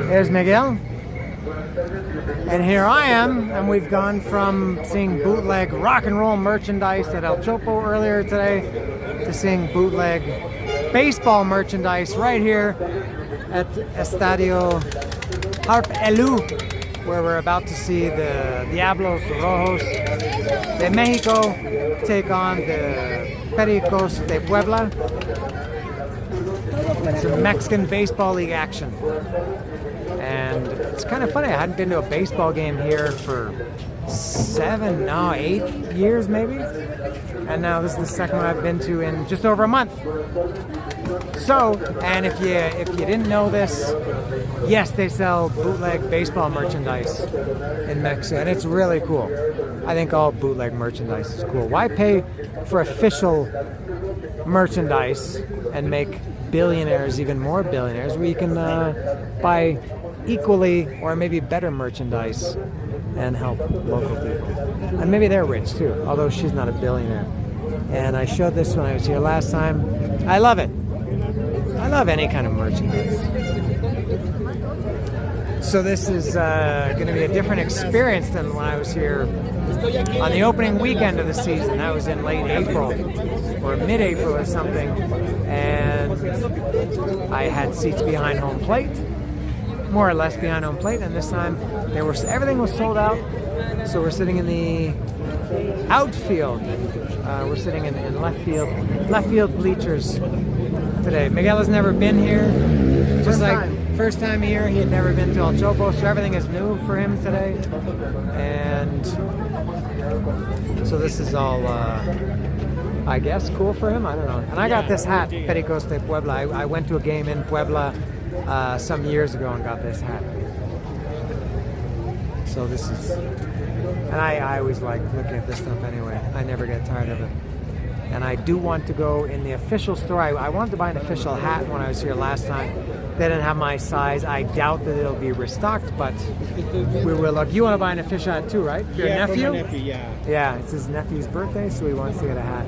There's Miguel. And here I am, and we've gone from seeing bootleg rock and roll merchandise at El Chopo earlier today to seeing bootleg baseball merchandise right here at Estadio Harp Elu, where we're about to see the Diablos Rojos de Mexico take on the Pericos de Puebla. Some Mexican Baseball League action. And it's kind of funny, I hadn't been to a baseball game here for 8 years maybe. And now this is the second one I've been to in just over a month. So, and if you didn't know this, yes, they sell bootleg baseball merchandise in Mexico, and it's really cool. I think all bootleg merchandise is cool. Why pay for official merchandise and make billionaires even more billionaires, where you can buy equally or maybe better merchandise and help local people? And maybe they're rich too, although she's not a billionaire. And I showed this when I was here last time. I love it. I love any kind of merchandise. So this is going to be a different experience than when I was here on the opening weekend of the season. That was in late April or mid-April or something. And I had seats behind home plate, more or less behind home plate. And this time everything was sold out. So we're sitting in the outfield. We're sitting in left field bleachers today. Miguel has never been here. First time here. He had never been to El Chopo, so everything is new for him today. And so this is all, I guess, cool for him. I don't know. And I got this hat, Pericos de Puebla. I went to a game in Puebla some years ago and got this hat. So this is, and I always like looking at this stuff anyway. I never get tired of it. And I do want to go in the official store. I wanted to buy an official hat when I was here last time. They didn't have my size. I doubt that it'll be restocked, but we will look. You want to buy an official hat too, right? Your nephew? For my nephew, yeah. Yeah, it's his nephew's birthday, so he wants to get a hat.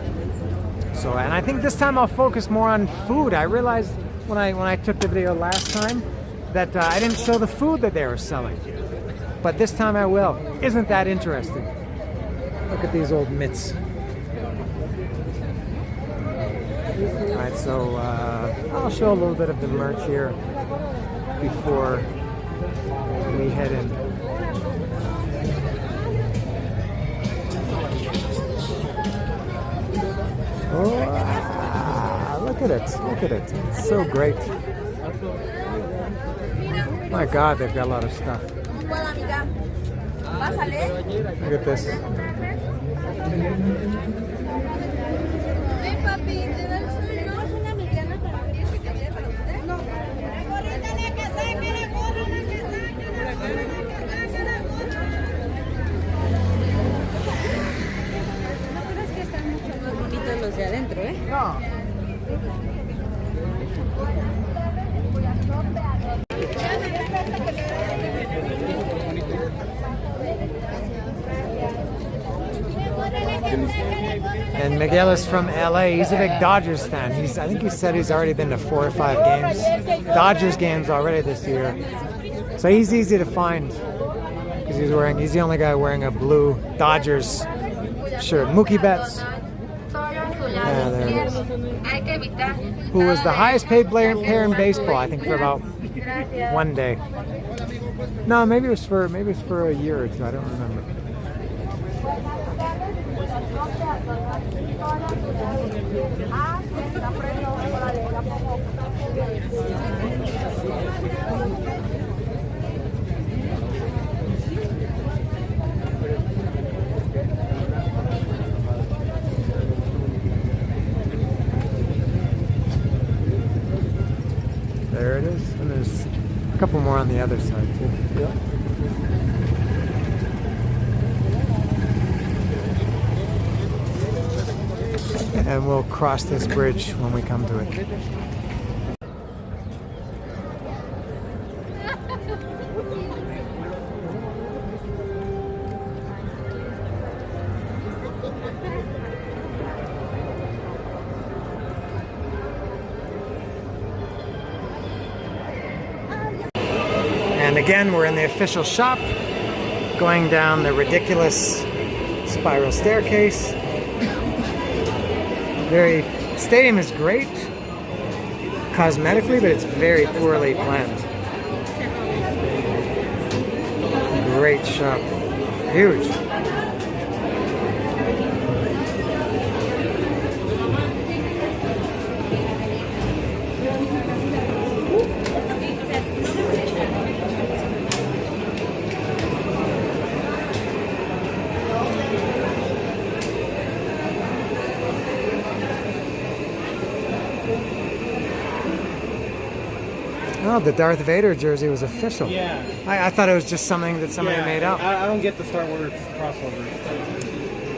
So, and I think this time I'll focus more on food. I realized when I took the video last time that I didn't show the food that they were selling. But this time I will. Isn't that interesting? Look at these old mitts. Alright, so I'll show a little bit of the merch here before we head in. Oh, look at it, look at it. It's so great. My God, they've got a lot of stuff. Look at this. Los de adentro, ¿eh? No. And Miguel is from LA. He's a big Dodgers fan. I think he said he's already been to 4 or 5 games. Dodgers games already this year. So he's easy to find because he's the only guy wearing a blue Dodgers shirt. Mookie Betts. Yeah, there it is. Who was the highest paid player in baseball, I think, for about 1 day. No, maybe it was for a year or two. I don't remember. There it is, and there's a couple more on the other side too. Yeah. And we'll cross this bridge when we come to it. And again, we're in the official shop, going down the ridiculous spiral staircase. Stadium is great cosmetically, but it's very poorly planned. Great shop. Huge. Oh, the Darth Vader jersey was official. Yeah. I thought it was just something that somebody made up. I don't get the Star Wars crossovers.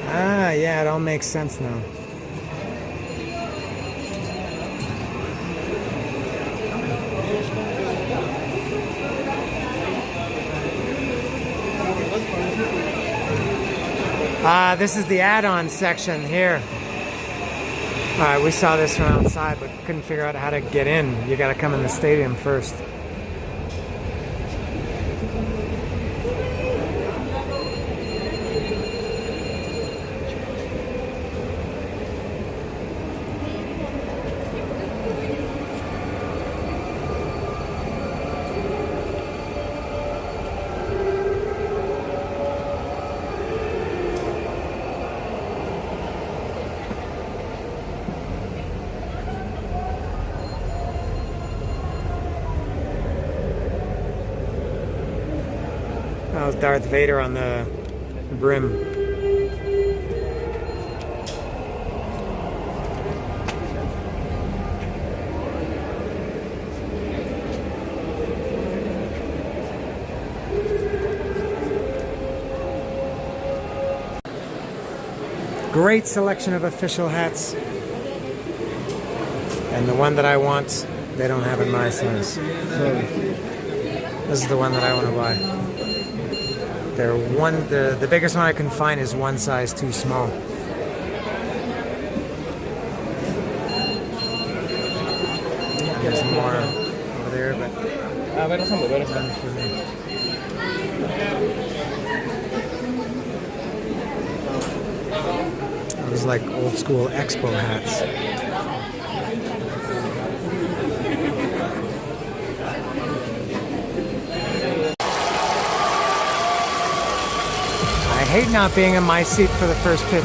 Ah, yeah, it all makes sense now. This is the add-on section here. Alright, we saw this from outside, but couldn't figure out how to get in. You gotta come in the stadium first. That was Darth Vader on the brim. Great selection of official hats. And the one that I want, they don't have in my size. This is the one that I want to buy. The biggest one I can find is one size too small. There's more over there, but none for me. Those like old school expo hats. I hate not being in my seat for the first pitch.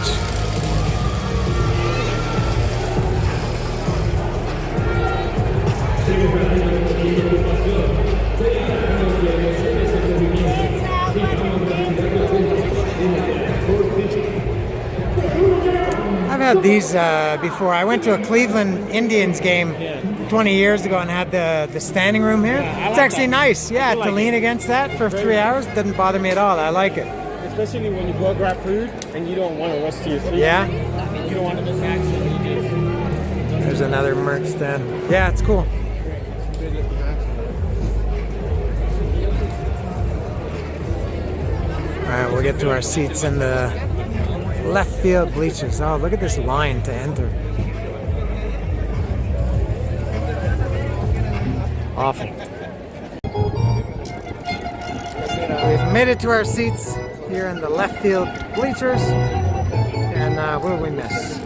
I've had these before. I went to a Cleveland Indians game 20 years ago and had the standing room here. It's actually nice. Yeah, to lean against that for 3 hours doesn't bother me at all. I like it. Especially when you go grab food and you don't want to rush to your food. Yeah? You don't want to miss action. There's another merch stand. Yeah, it's cool. Alright, we'll get to our seats in the left field bleachers. Oh, look at this line to enter. Awful. We've made it to our seats here in the left field bleachers. And what did we miss?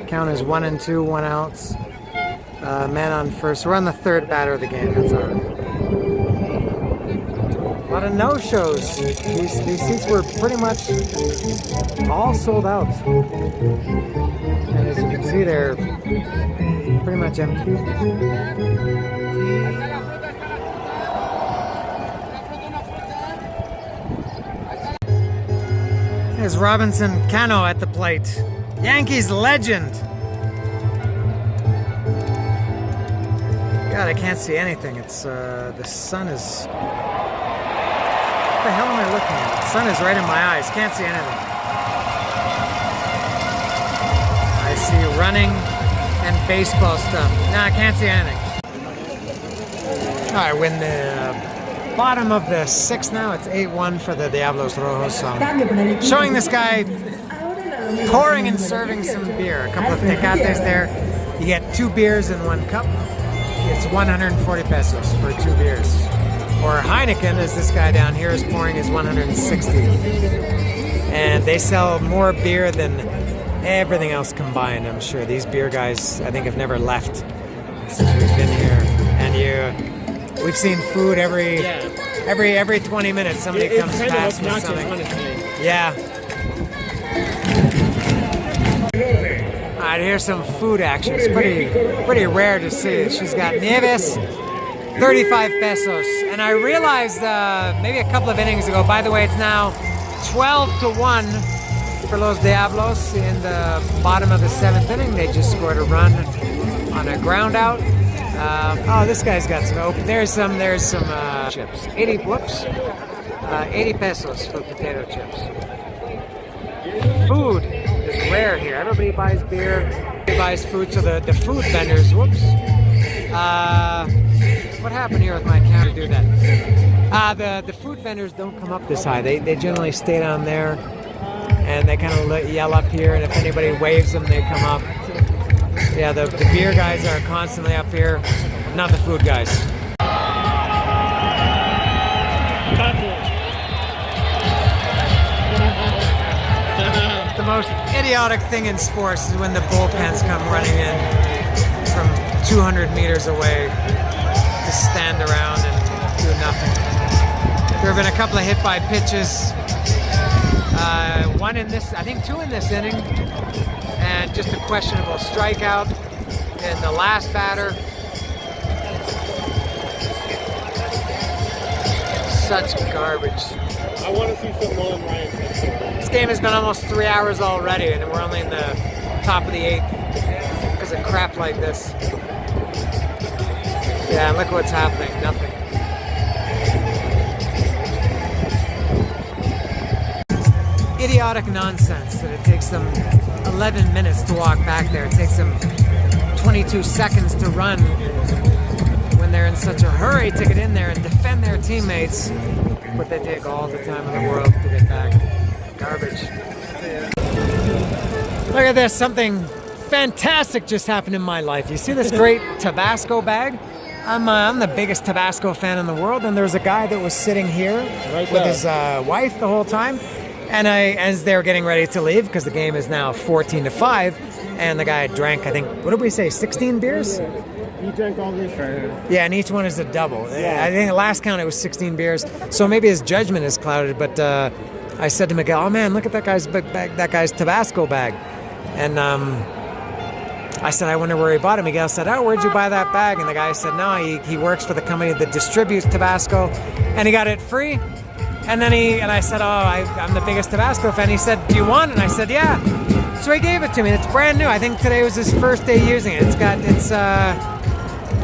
Count is 1 and 2, 1 outs. Man on first. We're on the third batter of the game. That's all right. A lot of no-shows. These seats were pretty much all sold out. And as you can see, they're pretty much empty. There's Robinson Cano at the plate. Yankees legend. God, I can't see anything. It's the sun is... What the hell am I looking at? The sun is right in my eyes. Can't see anything. I see running and baseball stuff. No, I can't see anything. All right, we're in the bottom of the sixth now. It's 8-1 for the Diablos Rojos. So I'm showing this guy pouring and serving some beer. A couple of tecates there. You get 2 beers in 1 cup. it's 140 pesos for 2 beers. Or Heineken, as this guy down here is pouring, is 160. And they sell more beer than everything else combined, I'm sure. These beer guys, I think, have never left since we've been here. And we've seen food every 20 minutes. Somebody comes past with something. Yeah. All right, here's some food action. It's pretty rare to see. She's got nieves, 35 pesos. And I realized maybe a couple of innings ago, by the way, it's now 12-1 for Los Diablos in the bottom of the 7th inning. They just scored a run on a ground out. Oh, this guy's got some open. There's some chips. 80 pesos for potato chips. Food is rare here. Everybody buys beer, everybody buys food. So the food vendors, whoops. What happened here with my camera to do that? The food vendors don't come up this high. They generally stay down there, and they kind of yell up here, and if anybody waves them, they come up. Yeah, the beer guys are constantly up here, not the food guys. The most idiotic thing in sports is when the bullpens come running in from 200 meters away to stand around and do nothing. There have been a couple of hit by pitches. One in this, I think 2 in this inning, and just a questionable strikeout in the last batter. Such garbage. I want to see some Nolan Ryan. This game has been almost 3 hours already, and we're only in the top of the 8th because of crap like this. Yeah, look what's happening. Nothing. Idiotic nonsense that it takes them 11 minutes to walk back there. It takes them 22 seconds to run when they're in such a hurry to get in there and defend their teammates. But they take all the time in the world to get back. Garbage. Look at this. Something fantastic just happened in my life. You see this great Tabasco bag? I'm the biggest Tabasco fan in the world, and there's a guy that was sitting here with his wife the whole time. And as they were getting ready to leave, because the game is now 14-5, and the guy drank, I think, what did we say, 16 beers? He drank all this right here. Yeah, and each one is a double. Yeah. I think the last count it was 16 beers. So maybe his judgment is clouded. But I said to Miguel, "Oh man, look at that guy's bag, that guy's Tabasco bag." And I said, "I wonder where he bought it." Miguel said, "Oh, where'd you buy that bag?" And the guy said, "No, he works for the company that distributes Tabasco, and he got it free." And then I said, "Oh, I'm the biggest Tabasco fan." He said, "Do you want it?" And I said, "Yeah." So he gave it to me. It's brand new. I think today was his first day using it. It's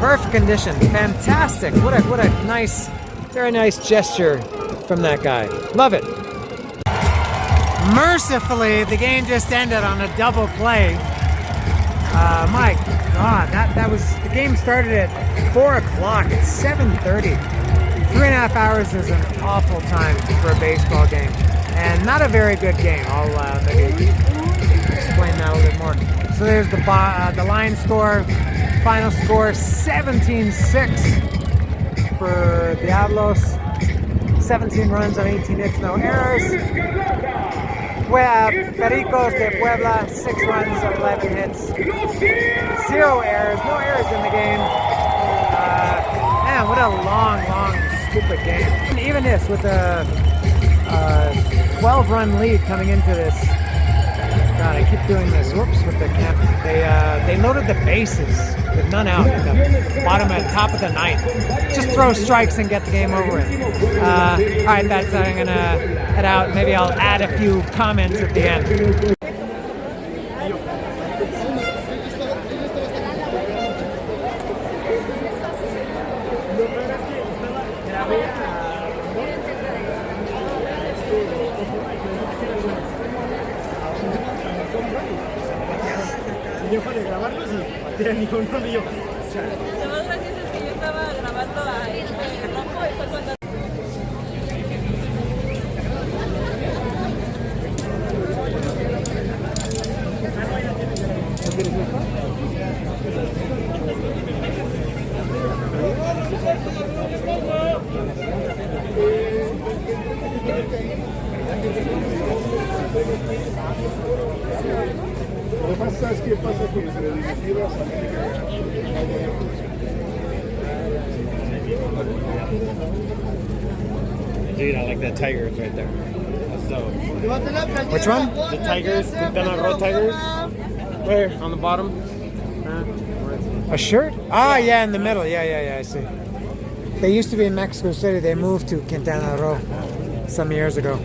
perfect condition. Fantastic. What a nice, very nice gesture from that guy. Love it. Mercifully, the game just ended on a double play. My God, that was, the game started at 4 o'clock. It's 7:30. 3.5 hours is an awful time for a baseball game, and not a very good game. I'll maybe explain that a little bit more. So there's the line score, final score 17-6 for Diablos. 17 runs on 18 hits, no errors. Pericos de Puebla, 6 runs on 11 hits, 0 errors, no errors in the game. Man, what a long, stupid game. And even this, with a 12-run lead coming into this. God, I keep doing this. Whoops, with the camp. They loaded the bases with none out at the bottom and top of the 9th. Just throw strikes and get the game over with. All right, that's I'm gonna head out. Maybe I'll add a few comments at the end. Yo para grabarlo sí, pero ninguno de ellos. Lo más gracioso es que yo estaba grabando a Rojo y fue cuando... pasa es que pasa con las directivas. Dude, I like the Tigers right there. So, Which one? the Tigers, the Quintana Roo Tigers. Where? On the bottom. A shirt? Ah, yeah, in the middle. Yeah, I see. They used to be in Mexico City. They moved to Quintana Roo some years ago.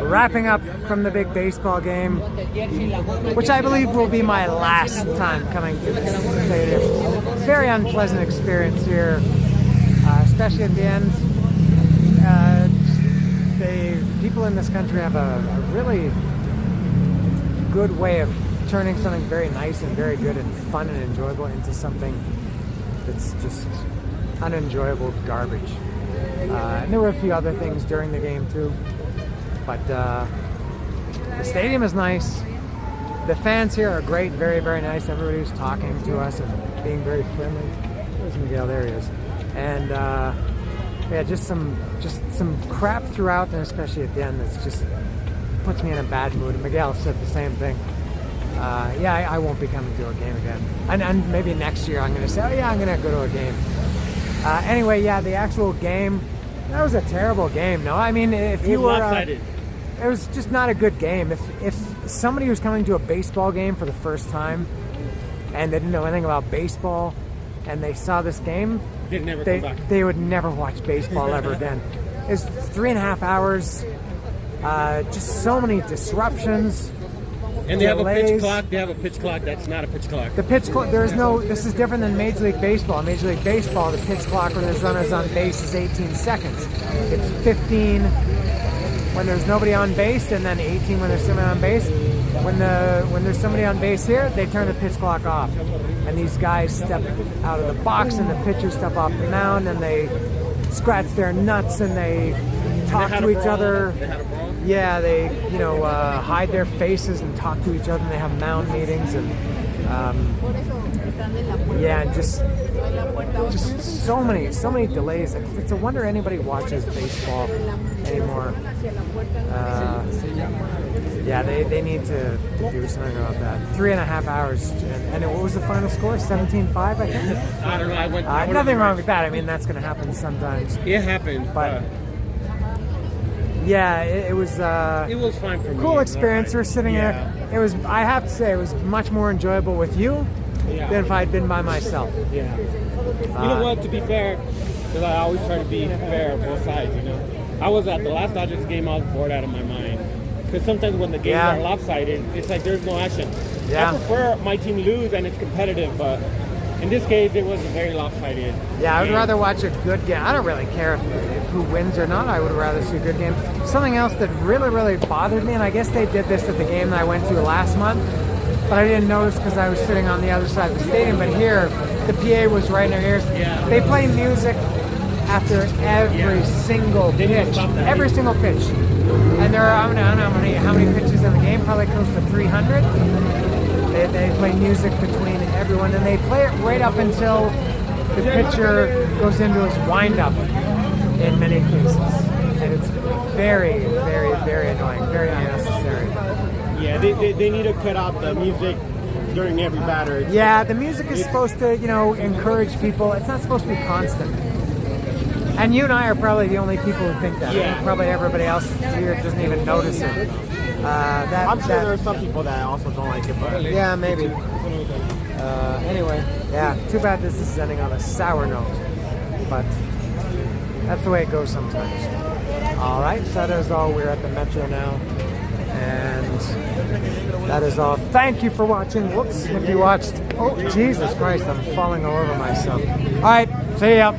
Wrapping up from the big baseball game, which I believe will be my last time coming to this stadium. Very unpleasant experience here, especially at the end. People in this country have a really good way of turning something very nice and very good and fun and enjoyable into something that's just unenjoyable garbage. And there were a few other things during the game too. But the stadium is nice. The fans here are great, very, very nice. Everybody's talking to us and being very friendly. There's Miguel, there he is. And yeah, just some crap throughout, and especially at the end, that's just puts me in a bad mood. And Miguel said the same thing. Yeah, I won't be coming to a game again. And maybe next year I'm going to say, oh yeah, I'm going to go to a game. Anyway, yeah, the actual game, that was a terrible game. No, I mean, if you were... it was just not a good game. If somebody was coming to a baseball game for the first time and they didn't know anything about baseball and they saw this game, they would never watch baseball ever again. It's 3.5 hours, just so many disruptions. And they have a pitch clock. They have a pitch clock that's not a pitch clock. The pitch clock, this is different than Major League Baseball. In Major League Baseball, the pitch clock when there's runners on base is 18 seconds. It's 15 when there's nobody on base, and then 18 when there's somebody on base. When there's somebody on base here, they turn the pitch clock off. And these guys step out of the box, and the pitchers step off the mound, and they scratch their nuts, and they talk to each other. Yeah, they hide their faces and talk to each other, and they have mound meetings, and yeah, and just so many delays. It's a wonder anybody watches baseball anymore. Yeah, they need to do something about that. 3.5 hours, and what was the final score? 17-5, I think. I don't know. Nothing wrong with that. I mean, that's going to happen sometimes. It happened, but. Yeah, it was fine for me. Cool experience. We're sitting there. It was. I have to say, it was much more enjoyable with you than if I'd been by myself. Yeah. You know what? To be fair, because I always try to be fair on both sides. I was at the last Dodgers game. I was bored out of my mind because sometimes when the games are lopsided, it's like there's no action. Yeah. I prefer my team lose and it's competitive, but in this case, it was very lopsided. Yeah, I would rather watch a good game. I don't really care if who wins or not. I would rather see a good game. Something else that really, really bothered me, and I guess they did this at the game that I went to last month, but I didn't notice because I was sitting on the other side of the stadium. But here, the PA was right in their ears. Yeah. They play music after every single pitch. Every single pitch. And there are, I don't know how many pitches in the game, probably close to 300. They play music between everyone, and they play it right up until the pitcher goes into his windup in many cases. And it's very, very, very annoying, very unnecessary. Yeah, they need to cut out the music during every batter. Yeah, the music is supposed to, encourage people. It's not supposed to be constant. And you and I are probably the only people who think that. Yeah. Probably everybody else here doesn't even notice it. I'm sure there are some people that also don't like it, but yeah, maybe. Anyway, yeah, too bad this is ending on a sour note, but that's the way it goes sometimes. All right, so that is all. We're at the Metro now, and that is all. Thank you for watching. Whoops, if you watched. Oh, Jesus Christ, I'm falling all over myself. All right, see ya.